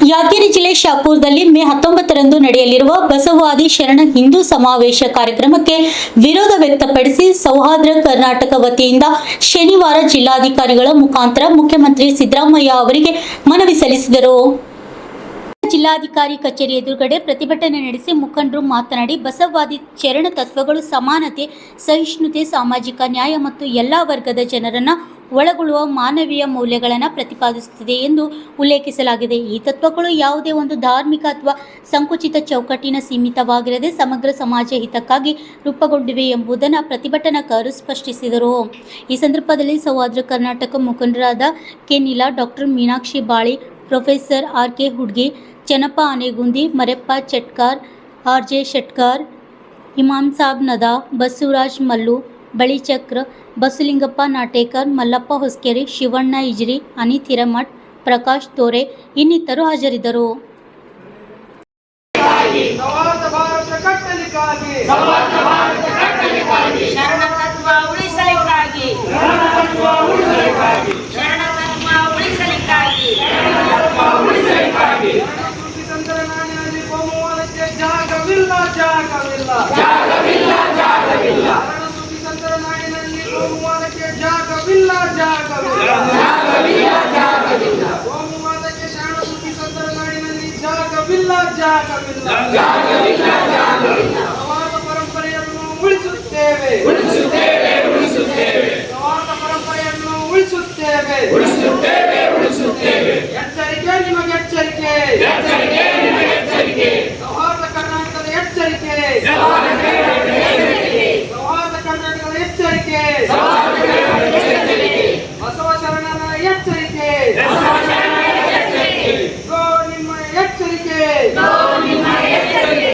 ಯಾದಗಿರಿ ಜಿಲ್ಲೆ ಶಾಪುರದಲ್ಲಿ ಮೇ 19ರಂದು ನಡೆಯಲಿರುವ ಬಸವಾದಿ ಶರಣ ಹಿಂದೂ ಸಮಾವೇಶ ಕಾರ್ಯಕ್ರಮಕ್ಕೆ ವಿರೋಧ ವ್ಯಕ್ತಪಡಿಸಿ ಸೌಹಾರ್ದ ಕರ್ನಾಟಕ ವತಿಯಿಂದ ಶನಿವಾರ ಜಿಲ್ಲಾಧಿಕಾರಿಗಳ ಮುಖಾಂತರ ಮುಖ್ಯಮಂತ್ರಿ ಸಿದ್ದರಾಮಯ್ಯ ಅವರಿಗೆ ಮನವಿ ಸಲ್ಲಿಸಿದರು. ಜಿಲ್ಲಾಧಿಕಾರಿ ಕಚೇರಿ ಎದುರುಗಡೆ ಪ್ರತಿಭಟನೆ ನಡೆಸಿ ಮುಖಂಡರು ಮಾತನಾಡಿ, ಬಸವಾದಿ ಶರಣ ತತ್ವಗಳು ಸಮಾನತೆ, ಸಹಿಷ್ಣುತೆ, ಸಾಮಾಜಿಕ ನ್ಯಾಯ ಮತ್ತು ಎಲ್ಲಾ ವರ್ಗದ ಜನರನ್ನು ಒಳಗೊಳ್ಳುವ ಮಾನವೀಯ ಮೌಲ್ಯಗಳನ್ನು ಪ್ರತಿಪಾದಿಸುತ್ತದೆ ಎಂದು ಉಲ್ಲೇಖಿಸಲಾಗಿದೆ. ಈ ತತ್ವಗಳು ಯಾವುದೇ ಒಂದು ಧಾರ್ಮಿಕ ಅಥವಾ ಸಂಕುಚಿತ ಚೌಕಟ್ಟಿನ ಸೀಮಿತವಾಗಿರದೆ ಸಮಗ್ರ ಸಮಾಜ ಹಿತಕ್ಕಾಗಿ ರೂಪುಗೊಂಡಿವೆ ಎಂಬುದನ್ನು ಪ್ರತಿಭಟನಾಕಾರರು ಸ್ಪಷ್ಟಿಸಿದರು. ಈ ಸಂದರ್ಭದಲ್ಲಿ ಸೌಹಾರ್ದ ಕರ್ನಾಟಕ ಮುಖಂಡರಾದ ಕೆ. ನೀಲಾ, ಡಾಕ್ಟರ್ ಮೀನಾಕ್ಷಿ ಬಾಳಿ, professor R. K. Hudgi, Channappa Anegundi, Mareppa Chatkar, R. J. Shetkar, Imam Sab Nada, Basavaraj Mallu, Balichakra, Basalingappa Natekar, Mallappa Hosakere, Shivanna Ijri, Anith Hiremath, Prakash Thore ಇನ್ನಿತರರು ಹಾಜರಿದ್ದರು. ಪರಂಪರೆಯನ್ನು ಉಳಿಸುತ್ತೇವೆ, ಪರಂಪರೆಯನ್ನು ಉಳಿಸುತ್ತೇವೆ. ಎಚ್ಚರಿಕೆ, ನಿಮಗೆ ಎಚ್ಚರಿಕೆ. ಸೌಹಾರ್ದ ಕರ್ನಾಟಕದ ಎಚ್ಚರಿಕೆ. ಸೌಹಾರ್ದ ಕರ್ನಾಟಕದ ಎಚ್ಚರಿಕೆ. ಬಸವ ಶರಣರ ಎಚ್ಚರಿಕೆ. ನಿಮ್ಮ ಎಚ್ಚರಿಕೆ.